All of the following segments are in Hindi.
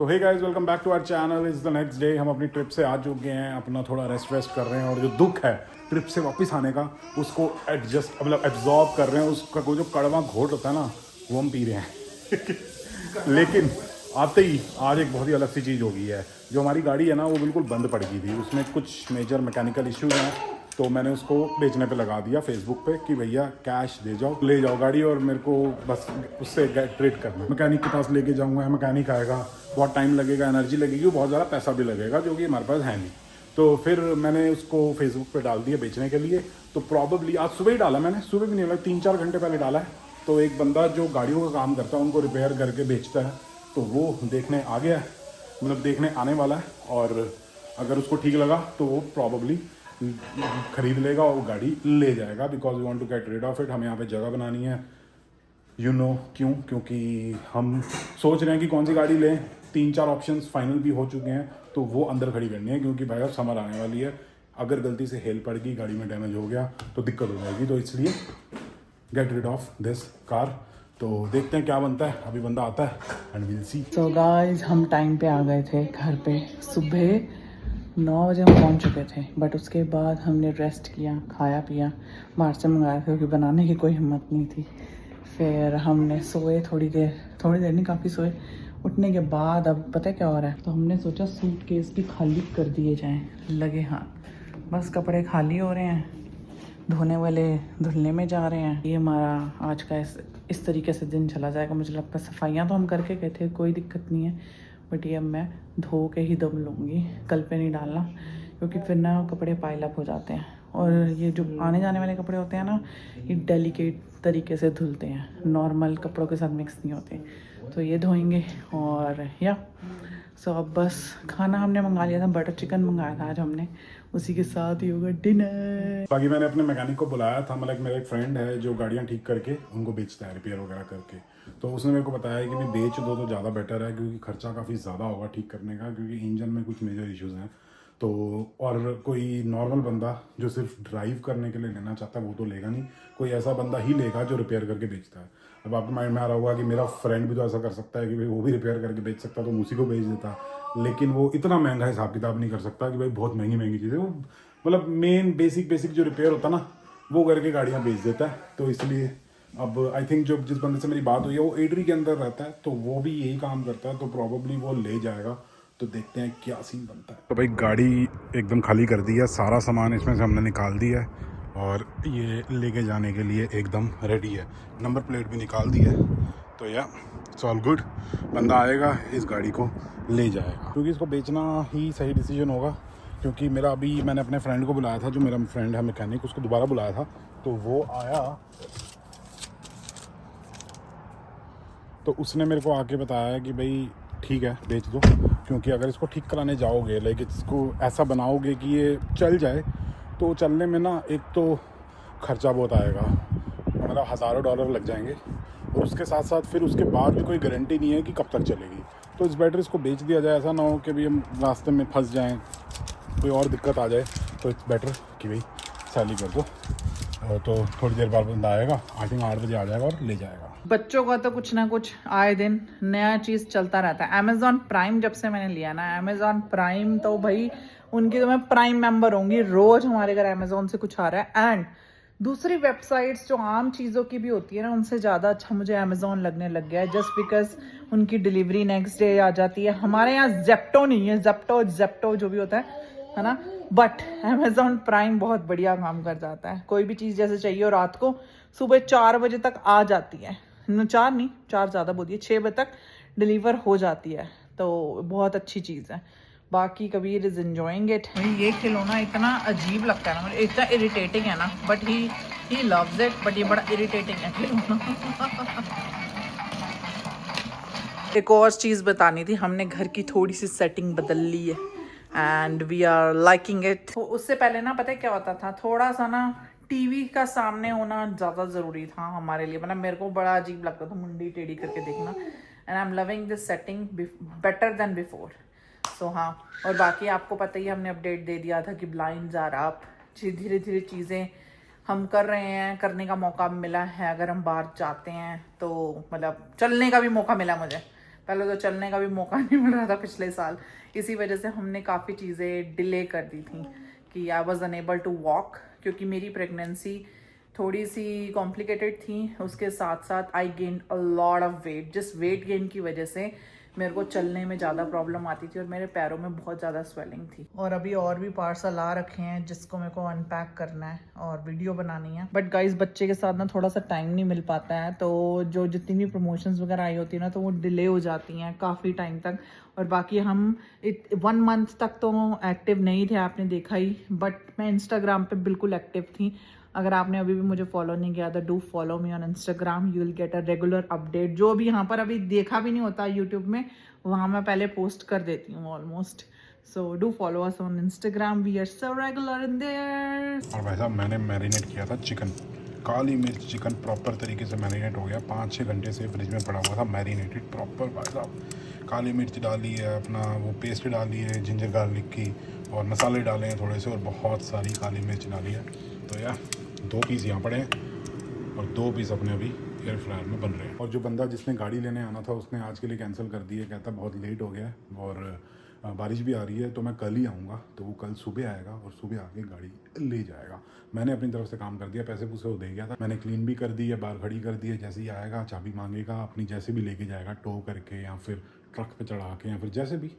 तो hey guys, welcome back to our channel. Is the next day. हम अपनी ट्रिप से आ चुके हैं, अपना थोड़ा रेस्ट कर रहे हैं और जो दुख है ट्रिप से वापस आने का उसको एडजस्ट मतलब एब्जॉर्ब कर रहे हैं। उसका वो जो कड़वा घोट होता है ना, वो हम पी रहे हैं। लेकिन आते ही आज एक बहुत ही अलग सी चीज़ हो गई है। जो हमारी गाड़ी है ना, वो बिल्कुल बंद पड़ गई थी, उसमें कुछ मेजर मैकेनिकल इश्यूज हैं। तो मैंने उसको बेचने पे लगा दिया फेसबुक पे कि भैया कैश दे जाओ, ले जाओ गाड़ी और मेरे को बस उससे ट्रेड करना। मैकेनिक के पास लेके जाऊंगा, मैकेनिक आएगा, बहुत टाइम लगेगा, एनर्जी लगेगी, बहुत ज़्यादा पैसा भी लगेगा जो कि हमारे पास है नहीं। तो फिर मैंने उसको फेसबुक पे डाल दिया बेचने के लिए। तो प्रॉबली आज सुबह ही डाला मैंने, सुबह भी नहीं लगा, 3-4 घंटे पहले डाला है। तो एक बंदा जो गाड़ियों का काम करता है, उनको रिपेयर करके बेचता है, तो वो देखने आ गया है, मतलब देखने आने वाला है। और अगर उसको ठीक लगा तो वो प्रॉबली खरीद लेगा और गाड़ी ले जाएगा, because we want to get rid of it. हमें यहाँ पे जगह बनानी है, यू नो क्यों? क्योंकि हम सोच रहे हैं कि कौन सी गाड़ी लें। 3-4 ऑप्शंस फाइनल भी हो चुके हैं, तो वो अंदर खड़ी करनी है, क्योंकि भाई अब समर आने वाली है। अगर गलती से हेल पड़ गई, गाड़ी में डैमेज हो गया तो दिक्कत हो जाएगी। तो इसलिए get rid of this car. तो देखते हैं क्या बनता है। अभी बंदा आता है and will see. So guys, हम टाइम पे आ गए थे घर पे। सुबह 9 बजे हम पहुंच चुके थे, बट उसके बाद हमने रेस्ट किया, खाया पिया, बाहर से मंगाया था क्योंकि बनाने की कोई हिम्मत नहीं थी। फिर हमने सोए थोड़ी देर नहीं, काफ़ी सोए। उठने के बाद अब पता है क्या हो रहा है, तो हमने सोचा सूटकेस भी खाली कर दिए जाएं। लगे हाथ, बस कपड़े खाली हो रहे हैं, धोने वाले धुलने में जा रहे हैं। ये हमारा आज का इस तरीके से दिन चला जाएगा। मुझे लगता है सफाइयाँ तो हम करके गए थे, कोई दिक्कत नहीं है, बट ये अब मैं धो के ही दम लूँगी, कल पे नहीं डालना, क्योंकि फिर ना कपड़े पाइल अप हो जाते हैं। और ये जो आने जाने वाले कपड़े होते हैं ना, ये डेलिकेट तरीके से धुलते हैं, नॉर्मल कपड़ों के साथ मिक्स नहीं होते। तो ये धोएंगे। और या सो अब बस खाना हमने मंगा लिया था, बटर चिकन मंगाया था आज हमने, उसी के साथ ही होगा डिनर। बाकी मैंने अपने मैकेनिक को बुलाया था, मतलब मेरा एक फ्रेंड है जो गाड़ियाँ ठीक करके उनको बेचता है, रिपेयर वगैरह करके। तो उसने मेरे को बताया कि मैं बेच दो तो ज़्यादा बेटर है, क्योंकि खर्चा काफ़ी ज़्यादा होगा ठीक करने का, क्योंकि इंजन में कुछ मेजर इश्यूज़ हैं। तो और कोई नॉर्मल बंदा जो सिर्फ ड्राइव करने के लिए लेना चाहता है वो तो लेगा नहीं, कोई ऐसा बंदा ही लेगा जो रिपेयर करके बेचता है। अब आपके माइंड में आ रहा होगा कि मेरा फ्रेंड भी तो ऐसा कर सकता है कि भाई वो भी रिपेयर करके बेच सकता, तो उसी को बेच देता। लेकिन वो इतना महंगा हिसाब किताब नहीं कर सकता कि भाई बहुत महंगी महंगी चीज़ें, वो मतलब मेन बेसिक जो रिपेयर होता है ना, वो करके गाड़ियाँ बेच देता है। तो इसलिए अब आई थिंक जो जिस बंदे से मेरी बात हुई है वो एडरी के अंदर रहता है, तो वो भी यही काम करता है, तो प्रॉबली वो ले जाएगा। तो देखते हैं क्या सीन बनता है। तो भाई गाड़ी एकदम खाली कर दी है, सारा सामान इसमें से हमने निकाल दिया है और ये लेके जाने के लिए एकदम रेडी है। नंबर प्लेट भी निकाल दी है। तो या इट्स ऑल गुड। बंदा आएगा, इस गाड़ी को ले जाएगा, क्योंकि इसको बेचना ही सही डिसीजन होगा। क्योंकि मेरा अभी मैंने अपने फ्रेंड को बुलाया था, जो मेरा फ्रेंड है मैकेनिक, उसको दोबारा बुलाया था, तो वो आया तो उसने मेरे को आके बताया कि भाई ठीक है बेच दो, क्योंकि अगर इसको ठीक कराने जाओगे, लाइक इसको ऐसा बनाओगे कि ये चल जाए, तो चलने में ना एक तो खर्चा बहुत आएगा, मतलब हज़ारों डॉलर लग जाएंगे, और उसके साथ साथ फिर उसके बाद भी कोई गारंटी नहीं है कि कब तक चलेगी। तो इस बेटर इसको बेच दिया जाए, ऐसा ना हो कि भाई हम रास्ते में फंस जाएं, कोई और दिक्कत आ जाए। तो इट्स बेटर कि भाई सैली कर दो। तो थोड़ी देर बाद बंदा आएगा, आई थिंक 8 बजे आ जाएगा और ले जाएगा। बच्चों का तो कुछ ना कुछ आए दिन नया चीज़ चलता रहता है। अमेजॉन प्राइम जब से मैंने लिया ना, अमेजॉन प्राइम तो भाई उनकी तो मैं प्राइम मेंबर होंगी, रोज हमारे घर अमेजॉन से कुछ आ रहा है। एंड दूसरी वेबसाइट्स जो आम चीज़ों की भी होती है ना, उनसे ज़्यादा अच्छा मुझे अमेजॉन लगने लग गया है, जस्ट बिकॉज उनकी डिलीवरी नेक्स्ट डे आ जाती है। हमारे यहाँ जेप्टो नहीं है, जेप्टो जो भी होता है ना, बट अमेजॉन प्राइम बहुत बढ़िया काम कर जाता है। कोई भी चीज़ जैसे चाहिए और रात को सुबह 4 बजे तक आ जाती है, 4 नहीं, 4 ज़्यादा बोलिए, 6 बजे तक डिलीवर हो जाती है, तो बहुत अच्छी चीज़ है। बाकी कबीर इज एंजॉइंग इट। ये खिलौना इतना अजीब लगता है ना मुझे, इतना इरिटेटिंग है ना, but he loves it, but ये बड़ा इरिटेटिंग है खिलौना। एक और चीज़ बतानी थी, हमने घर की थोड़ी सी सेटिंग बदल ली है and we are liking it. उससे पहले ना पता है क्या होता था, थोड़ा सा ना टीवी का सामने होना ज़्यादा ज़रूरी था हमारे लिए, मतलब मेरे को बड़ा अजीब लगता था मुंडी टेढ़ी करके देखना। And I am loving this setting better than before. So हाँ, और बाकी आपको पता ही, हमने अपडेट दे दिया था कि ब्लाइंड्स आर अप। धीरे धीरे चीज़ें हम कर रहे हैं, करने का मौका मिला है। अगर हम बाहर जाते हैं तो मतलब चलने का भी मौका मिला मुझे, पहले तो चलने का भी मौका नहीं मिल रहा था पिछले साल, इसी वजह से हमने काफ़ी चीज़ें डिले कर दी थी कि I was unable to walk, क्योंकि मेरी प्रेगनेंसी थोड़ी सी कॉम्प्लिकेटेड थी। उसके साथ साथ I gain a lot of weight, जिस वेट गेन की वजह से मेरे को चलने में ज़्यादा प्रॉब्लम आती थी और मेरे पैरों में बहुत ज़्यादा स्वेलिंग थी। और अभी और भी पार्सल आ रखे हैं जिसको मेरे को अनपैक करना है और वीडियो बनानी है। बट गाइस बच्चे के साथ ना थोड़ा सा टाइम नहीं मिल पाता है, तो जो जितनी भी प्रमोशंस वगैरह आई होती है ना तो वो डिले हो जाती हैं काफ़ी टाइम तक। और बाकी हम 1 मंथ तक तो एक्टिव नहीं थे, आपने देखा ही, बट मैं इंस्टाग्राम पे बिल्कुल एक्टिव थी। अगर आपने अभी भी मुझे फॉलो नहीं किया तो do follow me on Instagram, you will get a regular update. जो भी यहाँ पर अभी देखा भी नहीं होता यूट्यूब में, वहाँ मैं पहले पोस्ट कर देती हूँ almost. So do follow us on Instagram, we are so regular in there. और भाई साहब मैंने मैरिनेट किया था चिकन, काली मिर्च चिकन प्रॉपर तरीके से मैरिनेट हो गया, 5-6 घंटे से फ्रिज में पड़ा हुआ था मैरिनेटेड प्रॉपर। भाई साहब काली मिर्च डाली है, अपना वो पेस्ट डाली है जिंजर गार्लिक की, और मसाले डाले हैं थोड़े से, और बहुत सारी काली मिर्च डाली है। तो यार 2 पीस यहाँ पड़े हैं और 2 पीस अपने अभी एयर फ्रायर में बन रहे हैं। और जो बंदा जिसने गाड़ी लेने आना था उसने आज के लिए कैंसिल कर दी है, कहता बहुत लेट हो गया है और बारिश भी आ रही है, तो मैं कल ही आऊँगा। तो वो कल सुबह आएगा और सुबह आके गाड़ी ले जाएगा। मैंने अपनी तरफ से काम कर दिया, पैसे पूसे वो दे गया था, मैंने क्लीन भी कर दी है, बाहर खड़ी कर दी है। जैसे ही आएगा चाबी मांगेगा अपनी, जैसे भी लेके जाएगा टो करके या फिर ट्रक पे चढ़ा के या फिर जैसे भी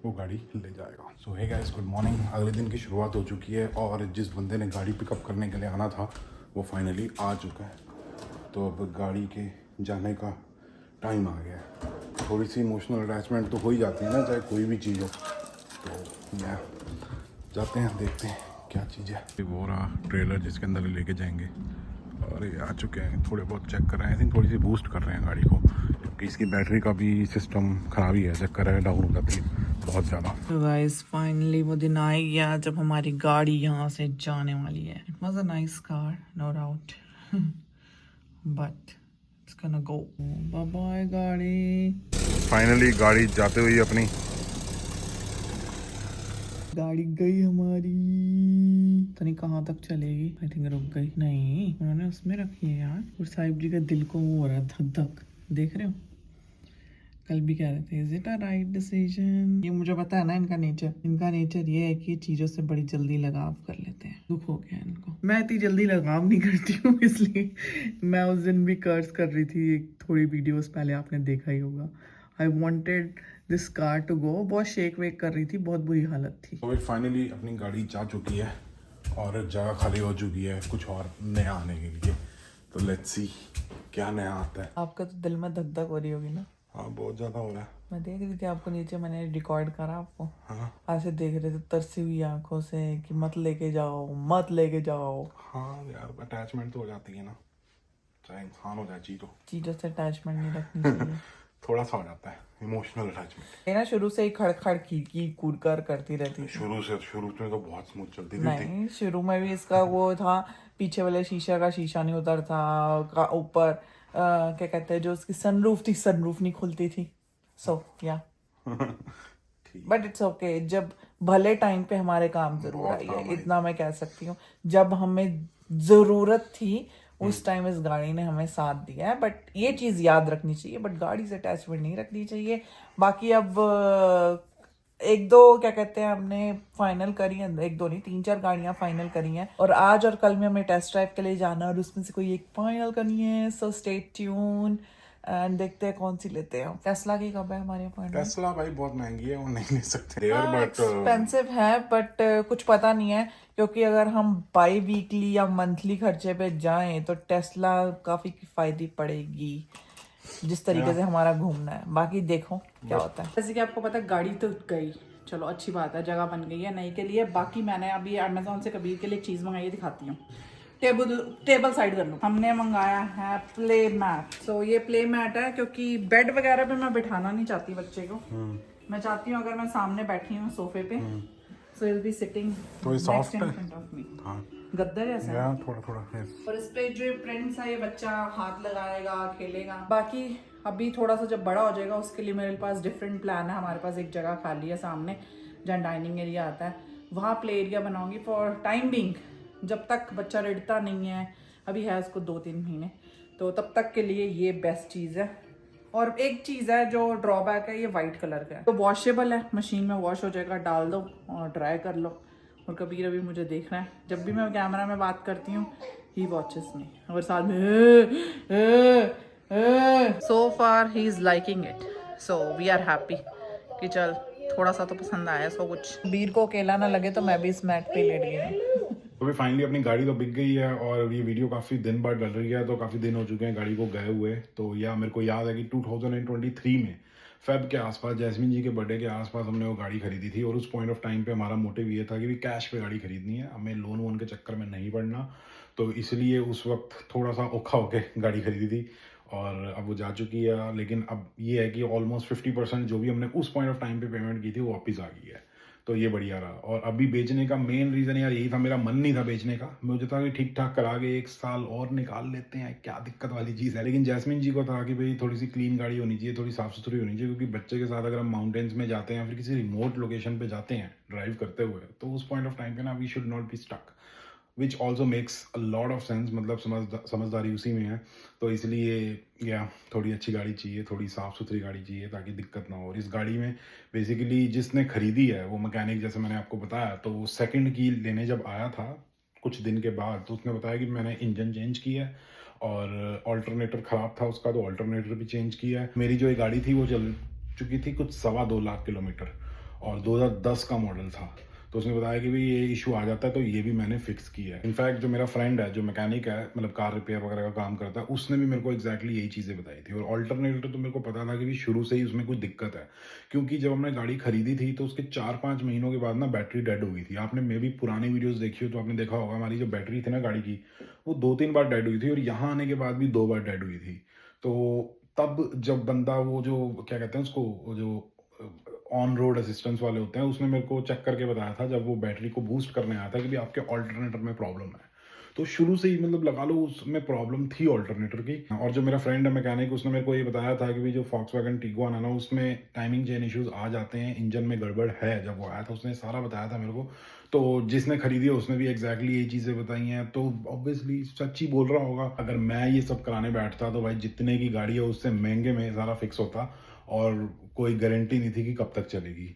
वो गाड़ी ले जाएगा। सो हे गाइस, गुड मॉर्निंग। अगले दिन की शुरुआत हो चुकी है और जिस बंदे ने गाड़ी पिकअप करने के लिए आना था वो फाइनली आ चुका है। तो अब गाड़ी के जाने का टाइम आ गया है। थोड़ी सी इमोशनल अटैचमेंट तो हो ही जाती है ना, चाहे कोई भी चीज़ हो। तो या जाते हैं, देखते हैं क्या चीज़ है। वो रहा ट्रेलर जिसके अंदर लेके जाएंगे और ये आ चुके हैं। थोड़े बहुत चेक कर रहे हैं, आई थिंक थोड़ी सी बूस्ट कर रहे हैं गाड़ी को, क्योंकि इसकी बैटरी का भी सिस्टम खराब ही है, चेक कर रहे हैं, डाउन हो जाती है बहुत ज़्यादा। तो गाइस फाइनली वो दिन आ ही गया जब हमारी गाड़ी यहाँ से जाने वाली है। It was a nice car, no doubt, but it's gonna go. Bye bye गाड़ी। फाइनली गाड़ी जाते हुई अपनी गाड़ी गई हमारी, तो नहीं कहाँ तक चलेगी। आई थिंक रुक गई। नहीं, उन्होंने उसमें रखी है यार। और साहिब जी का दिल को वो हो रहा है धक धक, देख रहे हो। कल भी कह रहे थे is it a right decision. ये मुझे पता है ना इनका नेचर ये है कि ये चीजों से बड़ी जल्दी लगाव कर लेते हैं। दुख हो गया इनको। मैं इतनी जल्दी लगाव नहीं करती हूँ, इसलिए मैं उस दिन भी कर्ज कर रही थी, एक थोड़ी वीडियोस पहले आपने देखा ही होगा। I wanted this car to go, बहुत शेक वेक कर रही थी, बहुत बुरी हालत थी। तो फाइनली अपनी गाड़ी जा चुकी है और जगह खाली हो चुकी है कुछ और नया आने के लिए। तो लेट्स सी क्या नया आता है। आपका तो दिल में धक धक हो रही होगी ना। हाँ बहुत ज़्यादा हो रहा है। मैं देख रही थी आपको नीचे, मैंने रिकॉर्ड करा आपको। हाँ ऐसे देख रहे थे तरसी हुई आंखों से कि मत लेके जाओ मत लेके जाओ। हाँ यार, अटैचमेंट तो हो जाती है ना, चाहे इंसान हो जाए चीजों से अटैचमेंट नहीं रखनी चाहिए। थोड़ा सा हो जाता है इमोशनल अटैचमेंट। ये ना शुरू से ही खड़खड़ की कूदकर करती रहती थी। शुरू में तो बहुत स्मूथ चलती थी। नहीं, शुरू में भी इसका वो था, पीछे वाले शीशा का शीशा नहीं उतरता, ऊपर क्या कहते हैं जो उसकी सनरूफ थी, सनरूफ नहीं खुलती थी। सो या बट इट्स ओके, जब भले टाइम पे हमारे काम जरूर आई है, इतना मैं कह सकती हूँ। जब हमें जरूरत थी उस टाइम इस गाड़ी ने हमें साथ दिया है। बट ये चीज याद रखनी चाहिए, बट गाड़ी से अटैचमेंट नहीं रखनी चाहिए। बाकी अब 1-2 क्या कहते हैं हमने फाइनल करी है, 1-2 नहीं 3-4 गाड़ियां फाइनल करी हैं और आज और कल में हमें टेस्ट ड्राइव के लिए जाना है और उसमें से कोई एक फाइनल करनी है। सो स्टे ट्यून एंड देखते हैं कौन सी लेते हैं। टेस्ला की कब है हमारी अपॉइंटमेंट? टेस्ला भाई बहुत महंगी है, वो नहीं ले सकते यार, बट एक्सपेंसिव है, बट कुछ पता नहीं है, क्योंकि अगर हम बाई वीकली या मंथली खर्चे पे जाएं तो टेस्ला काफी किफायती पड़ेगी, जिस तरीके से हमारा घूमना है। बाकी देखो क्या होता है। जैसे कि आपको पता है गाड़ी तो गई, चलो अच्छी बात है, जगह बन गई है नई के लिए। बाकी मैंने अभी अमेजोन से कबीर के लिए एक चीज़ मंगाई है, दिखाती हूँ। टेबल साइड कर लो। हमने मंगाया है प्ले मैट। सो ये प्ले मैट है, क्योंकि बेड वगैरह पे मैं बिठाना नहीं चाहती बच्चे को। मैं चाहती हूँ अगर मैं सामने बैठी हूँ सोफे पे, so will be sitting soft है। हाँ, गद्दा जैसा है थोड़ा और इस पे जो प्रिंट्स है, ये बच्चा हाथ लगाएगा, खेलेगा। बाकी अभी थोड़ा सा जब बड़ा हो जाएगा उसके लिए मेरे पास डिफरेंट प्लान है। हमारे पास एक जगह खाली है सामने जहाँ डाइनिंग एरिया आता है, वहाँ प्ले एरिया बनाऊंगी फॉर टाइम बिंग, जब तक बच्चा रिड़ता नहीं है। अभी है उसको 2-3 महीने, तो तब तक के लिए ये बेस्ट चीज़ है। और एक चीज़ है जो ड्रॉबैक है, ये वाइट कलर का है, तो वॉशेबल है, मशीन में वॉश हो जाएगा, डाल दो और ड्राई कर लो। और कबीर अभी मुझे देख रहा है, जब भी मैं कैमरा में बात करती हूँ ही वॉचेस मी, और साथ में so far he is liking it, so we are happy कि चल थोड़ा सा तो पसंद आया इसको कुछ। बीर को अकेला ना लगे तो मैं भी इस मैट पे लेट गई हूँ। तो अभी फाइनली अपनी गाड़ी तो बिक गई है और ये वीडियो काफ़ी दिन बाद डल रही है, तो काफ़ी दिन हो चुके हैं गाड़ी को गए हुए। तो या मेरे को याद है कि 2023 में फेब के आसपास, जैस्मिन जी के बर्थडे के आसपास हमने वो गाड़ी खरीदी थी। और उस पॉइंट ऑफ टाइम पे हमारा मोटिव ये था कि भी कैश पे गाड़ी खरीदनी है, हमें लोन वोन के चक्कर में नहीं पड़ना। तो इसलिए उस वक्त थोड़ा सा औखा होके गाड़ी खरीदी थी और अब वो जा चुकी है। लेकिन अब ये है कि ऑलमोस्ट 50% जो भी हमने उस पॉइंट ऑफ टाइम पे पेमेंट की थी वो वापस आ गई है, तो ये बढ़िया रहा। और अभी बेचने का मेन रीज़न यार यही था, मेरा मन नहीं था बेचने का, मुझे था कि ठीक ठाक करा के 1 साल और निकाल लेते हैं, क्या दिक्कत वाली चीज़ है। लेकिन जैस्मिन जी को था कि भाई थोड़ी सी क्लीन गाड़ी होनी चाहिए, थोड़ी साफ़ सुथरी होनी चाहिए, क्योंकि बच्चे के साथ अगर हम माउंटेन्स में जाते हैं या फिर किसी रिमोट लोकेशन पे जाते हैं ड्राइव करते हुए, तो उस पॉइंट ऑफ टाइम पे ना we should not be stuck, which also makes a lot of sense, मतलब समझदारी उसी में है। तो इसलिए या थोड़ी अच्छी गाड़ी चाहिए, थोड़ी साफ़ सुथरी गाड़ी चाहिए ताकि दिक्कत ना हो। और इस गाड़ी में बेसिकली जिसने खरीदी है वो मैकेनिक, जैसे मैंने आपको बताया, तो वो सेकंड की लेने जब आया था कुछ दिन के बाद, तो उसने बताया कि मैंने इंजन चेंज किया है और ऑल्टरनेटर ख़राब था उसका, तो ऑल्टरनेटर भी चेंज किया है। मेरी जो ये गाड़ी थी वो चल चुकी थी कुछ 2.25 लाख किलोमीटर और 2010 का मॉडल था। तो उसने बताया कि भाई ये इशू आ जाता है, तो ये भी मैंने फिक्स किया है। इनफैक्ट जो मेरा फ्रेंड है जो मैकेनिक है, मतलब कार रिपेयर वगैरह का काम करता है, उसने भी मेरे को एग्जैक्टली यही चीज़ें बताई थी। और ऑल्टरनेटर तो मेरे को पता था कि भी शुरू से ही उसमें कुछ दिक्कत है, क्योंकि जब हमने गाड़ी खरीदी थी तो उसके 4-5 महीनों के बाद ना बैटरी डेड हो गई थी। आपने मे भी पुरानी वीडियोज़ देखी हो तो आपने देखा होगा हमारी जो बैटरी थी ना गाड़ी की, वो 2-3 बार डेड हुई थी और यहाँ आने के बाद भी 2 बार डेड हुई थी। तो तब जब बंदा वो जो क्या कहते हैं उसको, वो जो ऑन रोड असिस्टेंस वाले होते हैं, उसने मेरे को चेक करके बताया था जब वो बैटरी को बूस्ट करने आया था कि भी आपके ऑल्टरनेटर में प्रॉब्लम है। तो शुरू से ही मतलब लगा लो उसमें प्रॉब्लम थी ऑल्टरनेटर की। और जो मेरा फ्रेंड है मैकेनिक, उसने मेरे को ये बताया था कि भी जो फॉक्सवैगन टिगुआन है ना, उसमें टाइमिंग चेन इश्यूज आ जाते हैं, इंजन में गड़बड़ है। जब वो आया था उसने सारा बताया था मेरे को। तो जिसने खरीदी है उसने भी एग्जैक्टली यही चीज़ें बताई हैं, तो ऑब्वियसली सच ही बोल रहा होगा। अगर मैं ये सब कराने बैठता तो भाई जितने की गाड़ी है उससे महंगे में सारा फिक्स होता और कोई गारंटी नहीं थी कि कब तक चलेगी।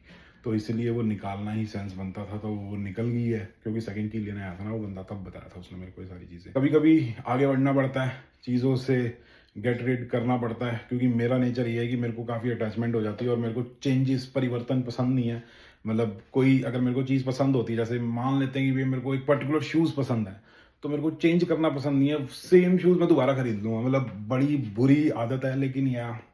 तो इसलिए वो निकालना ही सेंस बनता था, तो वो निकल गई है। क्योंकि सेकंड की लेने आया था ना वो बंदा, तब बताया था उसने मेरे को ये सारी चीज़ें। कभी कभी आगे बढ़ना पड़ता है, चीज़ों से गेट रेड करना पड़ता है, क्योंकि मेरा नेचर ये है कि मेरे को काफ़ी अटैचमेंट हो जाती है और मेरे को चेंजेस, परिवर्तन पसंद नहीं है। मतलब कोई अगर मेरे को चीज़ पसंद होती है, जैसे मान लेते हैं कि मेरे को एक पर्टिकुलर शूज़ पसंद है, तो मेरे को चेंज करना पसंद नहीं है। सेम शूज़ मैं दोबारा खरीद लूँगा, मतलब बड़ी बुरी आदत है। लेकिन यार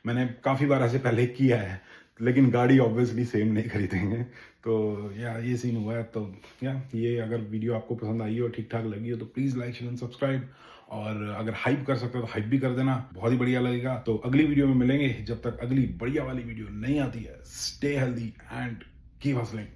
मैंने काफ़ी बार ऐसे पहले किया है, लेकिन गाड़ी ऑब्वियसली सेम नहीं खरीदेंगे। तो या ये सीन हुआ है। तो या ये अगर वीडियो आपको पसंद आई हो, ठीक ठाक लगी हो, तो please like share and subscribe. और अगर हाइप कर सकते हो तो हाइप भी कर देना, बहुत ही बढ़िया लगेगा। तो अगली वीडियो में मिलेंगे, जब तक अगली बढ़िया वाली वीडियो नहीं आती है। Stay healthy and keep hustling.